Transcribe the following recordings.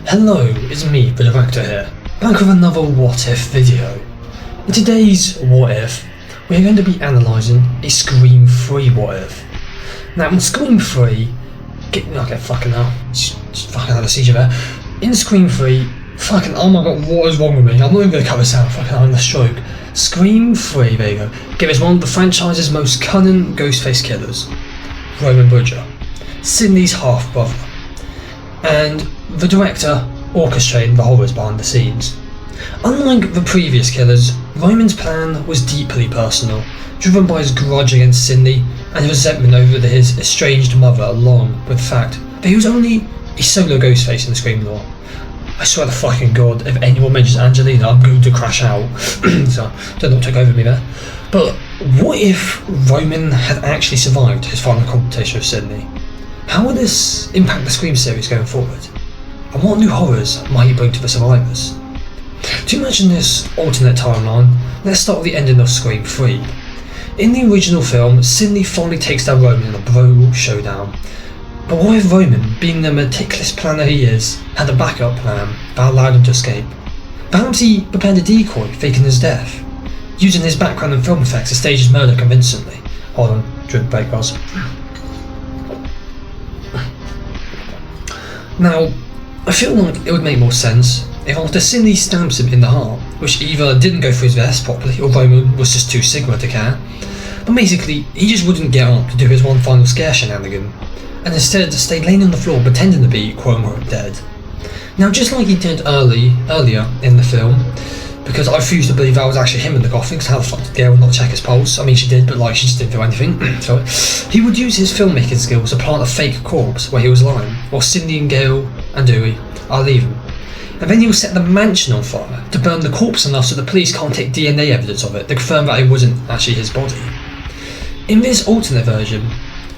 Hello, it's me, the director here, back with another What If video. In today's What If, we're going to be analysing a Scream 3 What If. Now in Scream 3, fucking hell, just fucking had a seizure there. In Scream 3, oh my god, what is wrong with me? I'm not even going to cut this out, I'm having a stroke. Scream 3, there you go, gave us one of the franchise's most cunning Ghostface killers, Roman Bridger, Sidney's half-brother, and the director orchestrating the horrors behind the scenes. Unlike the previous killers, Roman's plan was deeply personal, driven by his grudge against Sidney and resentment over his estranged mother, along with the fact that he was only a solo Ghostface in the Scream lore. I swear to fucking god, if anyone mentions Angelina, I'm going to crash out. So, don't know what took over me there. But what if Roman had actually survived his final confrontation with Sidney? How will this impact the Scream series going forward? And what new horrors might he bring to the survivors? To imagine this alternate timeline, let's start with the ending of Scream 3. In the original film, Sidney finally takes down Roman in a brutal showdown. But what if Roman, being the meticulous planner he is, had a backup plan that allowed him to escape? Perhaps he prepared a decoy, faking his death, using his background and film effects to stage his murder convincingly. Hold on, drink break, guys. Now, I feel like it would make more sense if after Sidney stabs him in the heart, which either didn't go through his vest properly or Roman was just too Sigma to care, but basically he just wouldn't get up to do his one final scare shenanigan, and instead stayed laying on the floor pretending to be quote-unquote dead. Now just like he did earlier in the film, because I refuse to believe that was actually him in the coffin, because how the fuck did Gail not check his pulse? I mean she did, but like she just didn't do anything. So he would use his filmmaking skills to plant a fake corpse where he was lying, while Sidney and Gail and Dewey are leaving. And then he will set the mansion on fire to burn the corpse enough so the police can't take DNA evidence of it to confirm that it wasn't actually his body. In this alternate version,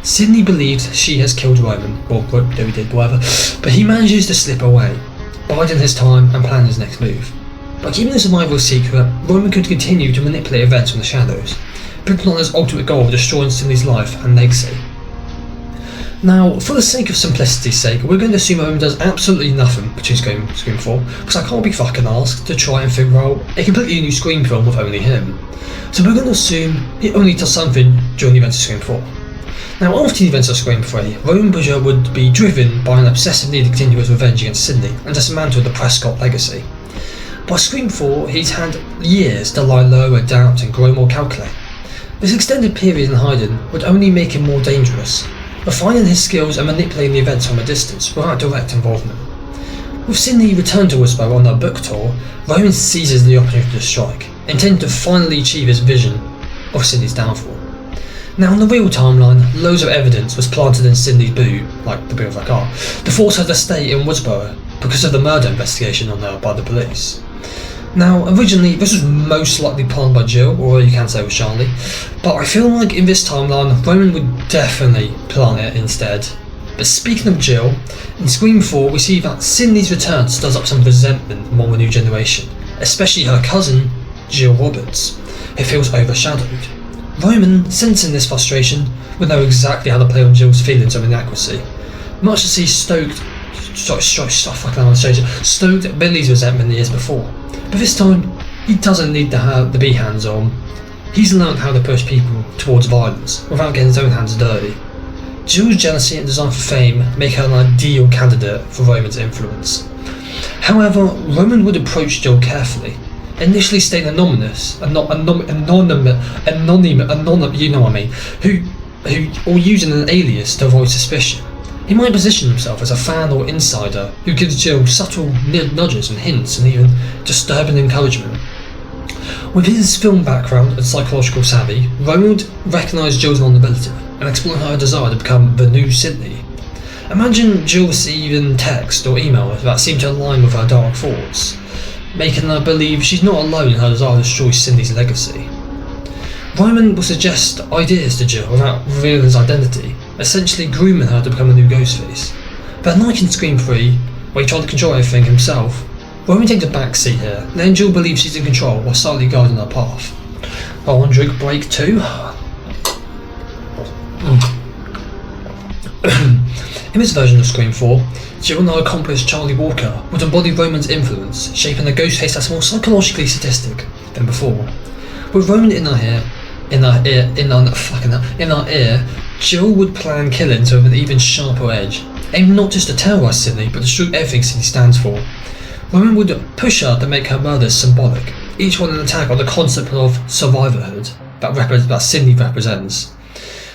Sidney believes she has killed Roman, or Dewey did, whatever, but he manages to slip away, biding his time and plan his next move. By keeping the survival secret, Roman could continue to manipulate events from the shadows, putting on his ultimate goal of destroying Sidney's life and legacy. Now, for the sake of simplicity's sake, we're going to assume Roman does absolutely nothing between Scream 4, because I can't be fucking asked to try and figure out a completely new Scream film with only him. So we're going to assume he only does something during the events of Scream 4. Now, after the events of Scream 3, Roman Bridger would be driven by an obsessive need to continue his revenge against Sidney and dismantle the Prescott legacy. By Scream 4, he's had years to lie low, adapt and grow more calculated. This extended period in hiding would only make him more dangerous, refining his skills and manipulating the events from a distance without direct involvement. With Sidney returned to Whisper on their book tour, Roman seizes the opportunity to strike, intending to finally achieve his vision of Sidney's downfall. Now in the real timeline, loads of evidence was planted in Sidney's boot, like the boot of her car, to force her to stay in Woodsboro because of the murder investigation on her by the police. Now, originally, this was most likely planned by Jill, or you can say it was Charlie, but I feel like in this timeline, Roman would definitely plan it instead. But speaking of Jill, in Scream 4 we see that Sidney's return stirs up some resentment among the new generation, especially her cousin, Jill Roberts, who feels overshadowed. Roman, sensing this frustration, would know exactly how to play on Jill's feelings of inadequacy, much as he stoked Billy's resentment the years before. But this time, he doesn't need to be hands-on. He's learned how to push people towards violence without getting his own hands dirty. Jill's jealousy and desire for fame make her an ideal candidate for Roman's influence.或Roman would approach Jill carefully, initially staying anonymous, you know what I mean, or using an alias to avoid suspicion. He might position himself as a fan or insider who gives Jill subtle nudges and hints and even disturbing encouragement. With his film background and psychological savvy, Roman would recognise Jill's vulnerability and explore her desire to become the new Sidney. Imagine Jill receiving text or email that seem to align with her dark thoughts, making her believe she's not alone in her desire to destroy Sidney's legacy. Roman will suggest ideas to Jill without revealing his identity, essentially grooming her to become a new Ghostface. But unlike in Scream 3, where he tried to control everything himself, Roman takes a backseat here, letting Jill believe she's in control while slightly guiding her path. Hold on, drink break 2. In this version of Scream 4, Jill and our accomplice Charlie Walker would embody Roman's influence, shaping a Ghostface that's more psychologically sadistic than before. With Roman in our ear, Jill would plan killings with an even sharper edge, aimed not just to terrorise Sydney, but to destroy everything Sydney stands for. Roman would push her to make her murders symbolic, each one an attack on the concept of survivorhood that Sydney represents.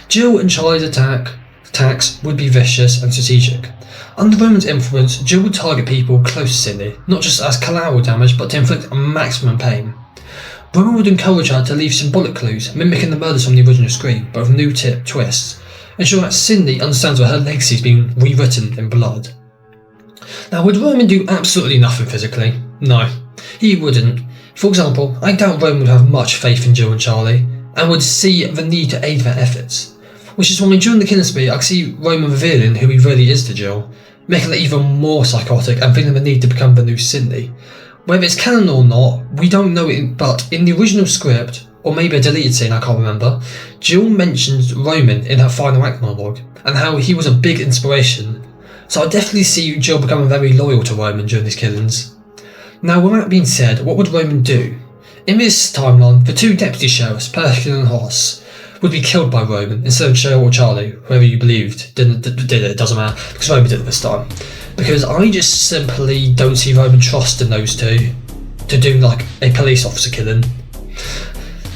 Jill and Charlie's attacks would be vicious and strategic. Under Roman's influence, Jill would target people close to Sydney, not just as collateral damage, but to inflict maximum pain. Roman would encourage her to leave symbolic clues, mimicking the murders from the original Scream, but with new twists, ensuring that Sydney understands that her legacy is being rewritten in blood. Now, would Roman do absolutely nothing physically? No, he wouldn't. For example, I doubt Roman would have much faith in Jill and Charlie, and would see the need to aid their efforts. Which is why during the killing spree, I can see Roman revealing who he really is to Jill, making her even more psychotic and feeling the need to become the new Sydney. Whether it's canon or not, we don't know it, but in the original script, or maybe a deleted scene, I can't remember, Jill mentions Roman in her final act monologue, and how he was a big inspiration. So I definitely see Jill becoming very loyal to Roman during these killings. Now, with that being said, what would Roman do? In this timeline, the two deputy sheriffs, Perkin and Hoss, would be killed by Roman instead of Cheryl or Charlie, whoever you believed did it doesn't matter, because Roman did it this time. Because I just simply don't see Roman trusting those two to do like a police officer killing.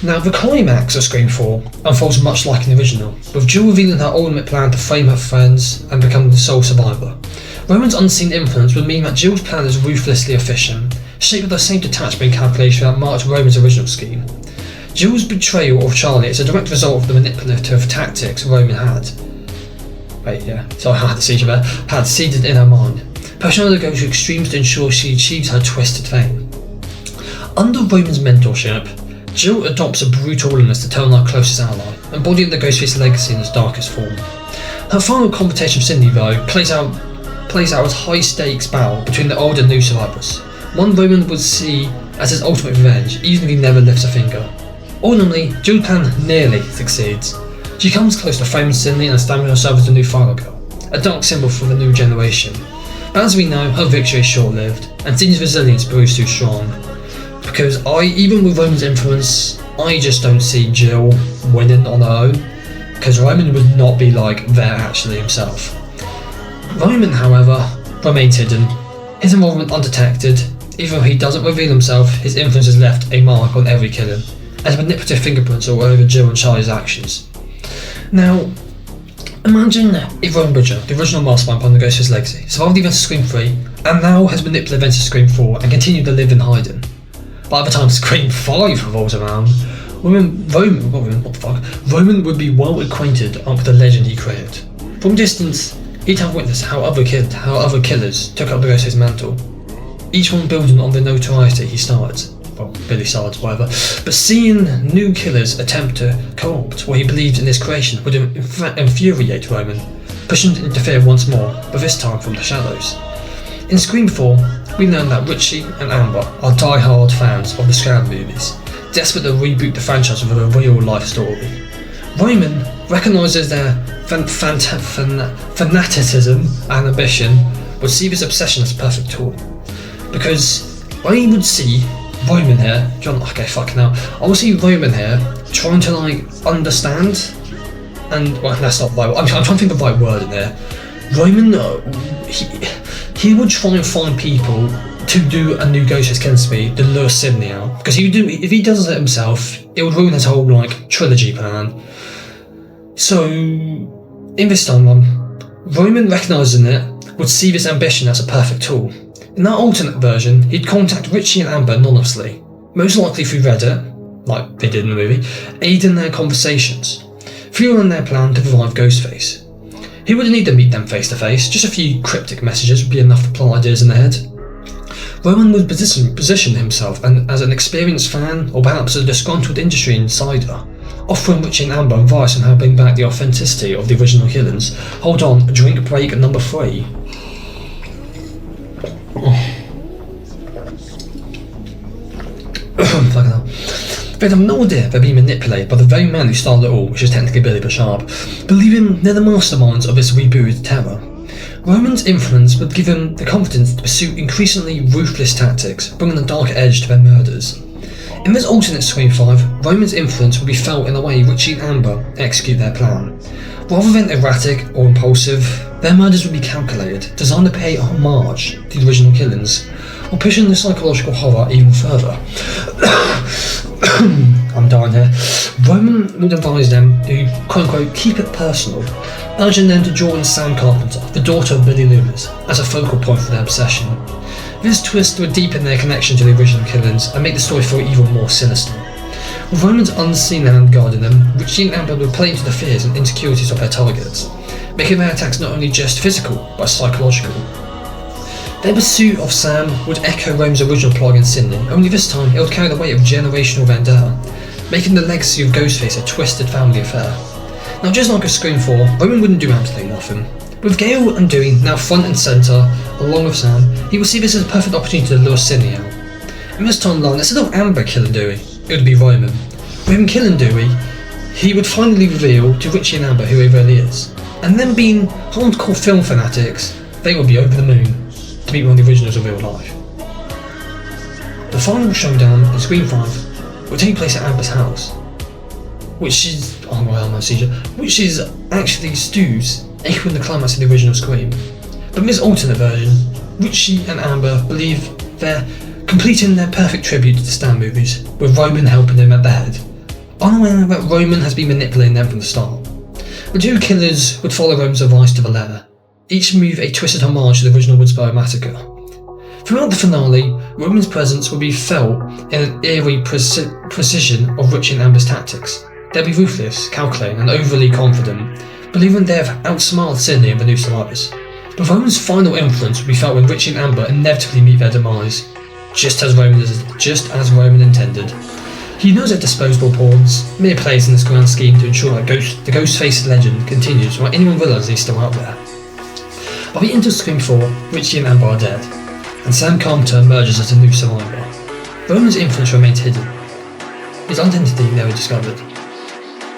Now, the climax of Scream 4 unfolds much like in the original, with Jill revealing her ultimate plan to frame her friends and become the sole survivor. Roman's unseen influence would mean that Jill's plan is ruthlessly efficient, shaped with the same detachment calculation that marked Roman's original scheme. Jill's betrayal of Charlie is a direct result of the manipulative tactics Roman had. Had seeded in her mind, pushing her to go to extremes to ensure she achieves her twisted fame. Under Roman's mentorship, Jill adopts a brutal willingness to turn on her closest ally, embodying the Ghostface legacy in its darkest form. Her final confrontation with Sydney, though, plays out as high-stakes battle between the old and new survivors, one Roman would see as his ultimate revenge, even if he never lifts a finger. Ultimately, Jill's plan nearly succeeds. She comes close to framing Sydney and establishing herself as the new Final Girl, a dark symbol for the new generation. But as we know, her victory is short-lived, and Sydney's resilience proves too strong. Because even with Roman's influence, I just don't see Jill winning on her own, because Roman would not be there actually himself. Roman, however, remains hidden, his involvement undetected. Even though he doesn't reveal himself, his influence has left a mark on every killing, as manipulative fingerprints all over Jill and Charlie's actions. Now, imagine if Roman Bridger, the original mastermind behind the Ghostface legacy, survived the events of Scream 3, and now has manipulated the events of Scream 4 and continued to live in hiding. By the time Scream 5 revolves around, Roman would be well acquainted with the legend he created. From a distance, he'd have witnessed how other killers took up the Ghostface mantle, each one building on the notoriety he started. Well, Billy started, whatever. But seeing new killers attempt to co-opt what he believed in his creation would infuriate Roman, pushing him to interfere once more, but this time from the shadows. In Scream 4, we learn that Richie and Amber are die-hard fans of the Scream movies, desperate to reboot the franchise with a real-life story. Roman recognises their fanaticism and ambition, would see this obsession as a perfect tool. Because I would see Roman here, I will see Roman here trying to understand, and well, that's not the right word. I'm trying to think of the right word in there. Roman, he would try and find people to do a new Ghostface killing spree to lure Sydney out, because if he does it himself, it would ruin his whole trilogy plan. So in this timeline, Roman recognising it would see this ambition as a perfect tool. In that alternate version, he'd contact Richie and Amber anonymously, most likely through Reddit, like they did in the movie, aiding their conversations, fueling their plan to revive Ghostface. He wouldn't need to meet them face to face, just a few cryptic messages would be enough to plant ideas in their head. Roman would position himself as an experienced fan, or perhaps a disgruntled industry insider, offering Richie and Amber advice on how to bring back the authenticity of the original killings. Hold on, drink break number 3. They have no idea they're being manipulated by the very man who started it all, which is technically Billy Bashab, believing they're the masterminds of this rebooted terror. Roman's influence would give him the confidence to pursue increasingly ruthless tactics, bringing a darker edge to their murders. In this alternate Scream 5, Roman's influence would be felt in the way Richie and Amber execute their plan. Rather than erratic or impulsive, their murders would be calculated, designed to pay homage to the original killings, or pushing the psychological horror even further. I'm dying here. Roman would advise them to, quote-unquote, keep it personal, urging them to draw in Sam Carpenter, the daughter of Billy Loomis, as a focal point for their obsession. This twist would deepen their connection to the original killings and make the story feel even more sinister. With Roman's unseen hand guarding them, Richie and Amber would play into the fears and insecurities of their targets, making their attacks not only just physical, but psychological. Their pursuit of Sam would echo Roman's original plot against Sidney, only this time it would carry the weight of generational vendetta, making the legacy of Ghostface a twisted family affair. Now, just like a Scream 4, Roman wouldn't do absolutely nothing. With Gale and Dewey now front and centre, along with Sam, he would see this as a perfect opportunity to lure Sidney out. In this timeline, instead of Amber killing Dewey, it would be Roman. With him killing Dewey, he would finally reveal to Richie and Amber who he really is. And them being hardcore film fanatics, they would be over the moon to meet one of the originals in real life. The final showdown in Scream 5 will take place at Amber's house, which is actually Stu's, echoing the climax of the original Scream. But in this alternate version, Richie and Amber believe they're completing their perfect tribute to the Stan movies, with Roman helping them at the head, unaware that Roman has been manipulating them from the start. The two killers would follow Roman's advice to the letter, each move a twisted homage to the original Woodsboro massacre. Throughout the finale, Roman's presence would be felt in an eerie precision of Richie and Amber's tactics. They'll be ruthless, calculating, and overly confident, believing they have outsmarted Sidney and the new survivors. But Roman's final influence would be felt when Richie and Amber inevitably meet their demise, just as Roman intended. He knows they're disposable pawns, mere players in this grand scheme to ensure that the Ghostface legend continues while anyone realises he's still out there. By the end of Scream 4, Richie and Amber are dead, and Sam Carpenter emerges as a new survivor. Roman's influence remains hidden. His identity never discovered.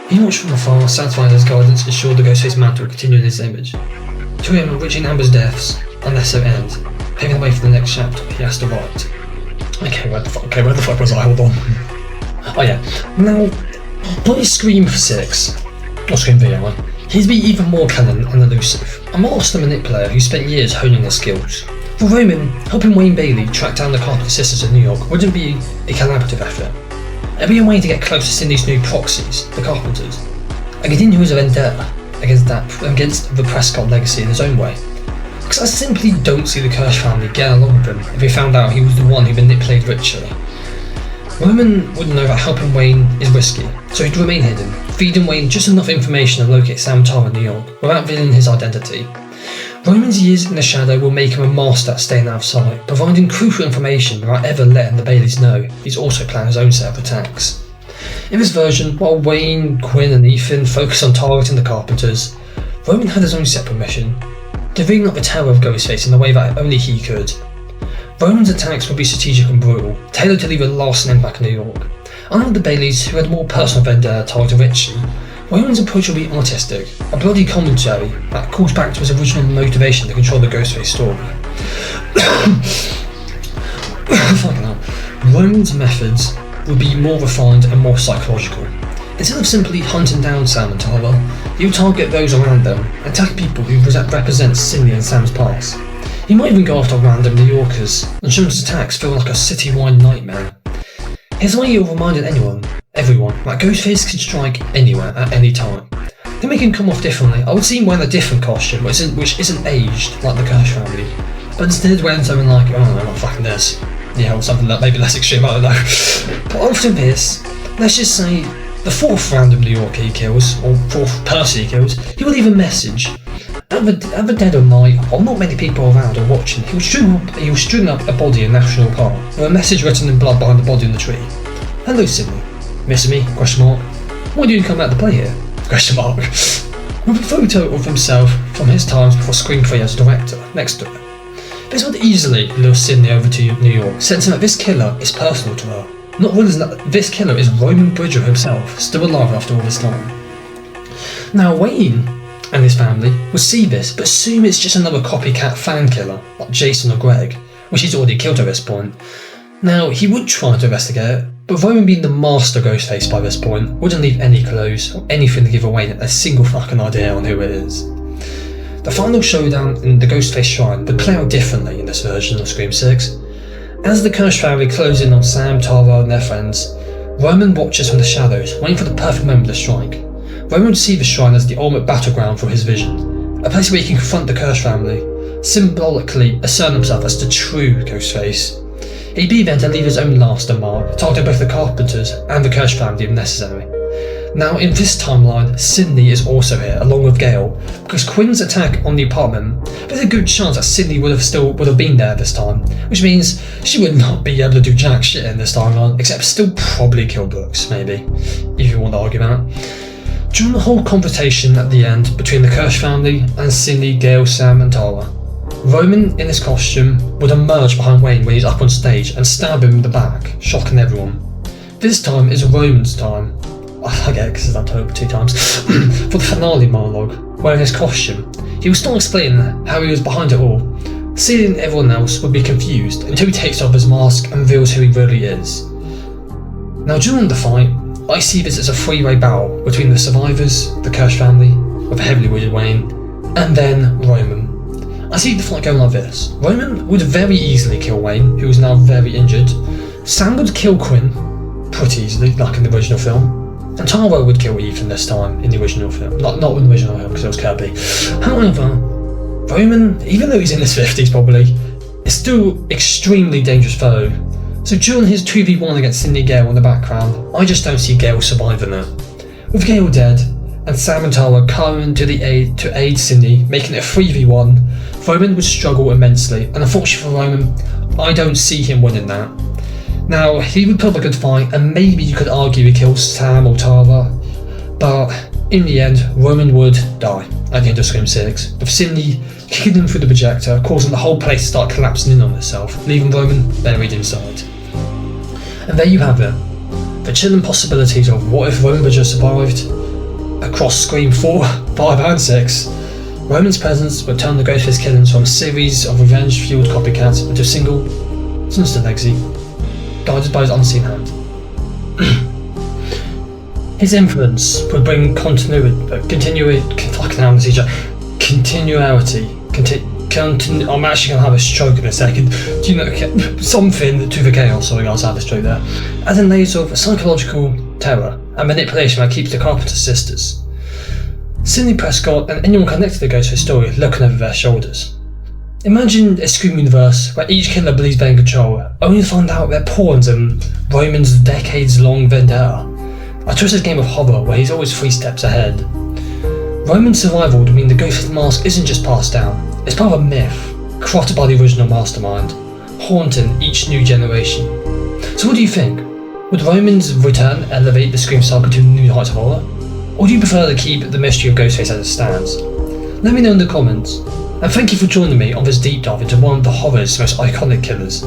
He watched from afar, satisfied his guidance ensured the Ghostface mantle would continue in his image. To him, Richie and Amber's deaths are lesser end, paving the way for the next chapter he has to write. Okay, where the fuck was I? Hold on. Oh yeah. Now, by Scream 6, or Scream VR, he'd be even more cunning and elusive, a master manipulator who spent years honing his skills. For Roman, helping Wayne Bailey track down the Carpenter sisters in New York wouldn't be a collaborative effort. It'd be a way to get close to Cindy's new proxies, the Carpenters, and continue his vendetta against the Prescott legacy in his own way. Because I simply don't see the Kirsch family getting along with him if they found out he was the one who manipulated Richie. Roman would know that helping Wayne is risky, so he'd remain hidden, feeding Wayne just enough information to locate Sam Tarr in New York without revealing his identity. Roman's years in the shadow will make him a master at staying out of sight, providing crucial information without ever letting the Baileys know he's also planning his own set of attacks. In this version, while Wayne, Quinn and Ethan focus on targeting the Carpenters, Roman had his own separate mission, to ring up the terror of Ghostface in a way that only he could. Roman's attacks would be strategic and brutal, tailored to leave a lasting impact in New York. Unlike the Baileys, who had more personal vendetta targeting Richie, Roman's approach will be artistic, a bloody commentary that calls back to his original motivation to control the Ghostface story. Fucking hell. Roman's methods would be more refined and more psychological. Instead of simply hunting down Sam and Tara, he would target those around them, attack people who represent Cindy and Sam's past. He might even go after random New Yorkers, and show his attacks feel like a citywide nightmare. His way of reminding everyone, that Ghostface can strike anywhere at any time. To make him come off differently, I would see him wearing a different costume which isn't aged like the Kirsch family, but instead wearing something like, not fucking this. Yeah, or something that may be less extreme, I don't know. But after this, let's just say the fourth random New Yorker he kills, or fourth person he kills, he will leave a message. At the dead of night, while not many people around or watching, he will string up a body in National Park, with a message written in blood behind the body in the tree. Hello, Sidney. Missing me? Why do you come out to play here? With a photo of himself from his times before Scream 3 as a director next to it. This would easily lure Sidney over to New York, sensing that this killer is personal to her. Not realizing that this killer is Roman Bridger himself, still alive after all this time. Now, Wayne and his family would see this but assume it's just another copycat fan killer like Jason or Greg, which he's already killed at this point. Now, he would try to investigate it, but Roman being the master Ghostface by this point wouldn't leave any clues or anything to give away a single fucking idea on who it is. The final showdown in the Ghostface Shrine would play out differently in this version of Scream 6. As the cursed family close in on Sam, Tara and their friends, Roman watches from the shadows, waiting for the perfect moment to strike. Roman would see the shrine as the ultimate battleground for his vision, a place where he can confront the cursed family, symbolically assert himself as the true Ghostface. He'd be there to leave his own lasting mark, targeting both the Carpenters and the cursed family if necessary. Now, in this timeline, Sydney is also here, along with Gale, because Quinn's attack on the apartment, there's a good chance that Sydney would have been there this time, which means she would not be able to do jack shit in this timeline, except still probably kill Brooks, maybe, if you want to argue that. During the whole conversation at the end between the Kirsch family and Sydney, Gale, Sam and Tara, Roman in his costume would emerge behind Wayne when he's up on stage and stab him in the back, shocking everyone. This time is Roman's time. I get it because I've told it 2 times. For the finale monologue, wearing his costume, he will start explaining how he was behind it all. Seeing everyone else would be confused until he takes off his mask and reveals who he really is. Now during the fight, I see this as a 3-way battle between the survivors, the Kirsch family, with a heavily wounded Wayne, and then Roman. I see the fight going like this. Roman would very easily kill Wayne, who is now very injured. Sam would kill Quinn pretty easily, like in the original film. And Tara would kill Ethan this time in the original film. Not in the original film, because it was Kirby. However, Roman, even though he's in his 50s probably, is still extremely dangerous foe. So during his 2v1 against Sydney Gale in the background, I just don't see Gale surviving it. With Gale dead, and Sam and Tara coming to aid Sydney, making it a 3v1, Roman would struggle immensely, and unfortunately for Roman, I don't see him winning that. Now, he would put up a good fight, and maybe you could argue he kills Sam or Tara, but in the end, Roman would die at the end of Scream 6, with Sydney kicking him through the projector, causing the whole place to start collapsing in on itself, leaving Roman buried inside. And there you have it, the chilling possibilities of what if Roman had just survived across Scream 4, 5 and 6. Roman's presence would turn the Ghostface killings from a series of revenge-fueled copycats into a single, sinister legacy, guided by his unseen hand. His influence would bring continuity. I'm actually going to have a stroke in a second. Do you know, something to the chaos, sorry guys, I had a stroke there. Adding layers of psychological terror and manipulation that keeps the Carpenter sisters, Sidney Prescott and anyone connected to the Ghostface story looking over their shoulders. Imagine a Scream universe where each killer believes they're in control, only to find out they're pawns in Roman's decades-long vendetta. A twisted game of horror where he's always 3 steps ahead. Roman's survival would mean the Ghostface mask isn't just passed down, it's part of a myth, crafted by the original mastermind, haunting each new generation. So what do you think? Would Roman's return elevate the Scream saga to new heights of horror? Or do you prefer to keep the mystery of Ghostface as it stands? Let me know in the comments. And thank you for joining me on this deep dive into one of the horror's most iconic killers.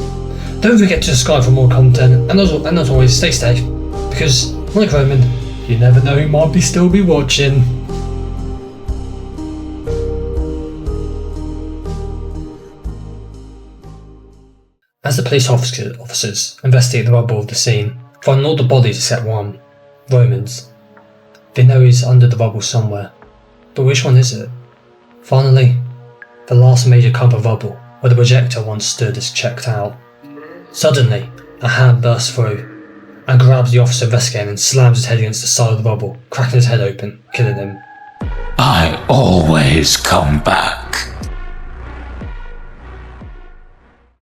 Don't forget to subscribe for more content, and as always, stay safe, because, like Roman, you never know who might still be watching. As the police officers investigate the rubble of the scene, finding all the bodies except one, Roman's. They know he's under the rubble somewhere, but which one is it? Finally, the last major clump of rubble, where the projector once stood, is checked out. Suddenly, a hand bursts through, and grabs the officer investigating and slams his head against the side of the rubble, cracking his head open, killing him. I always come back.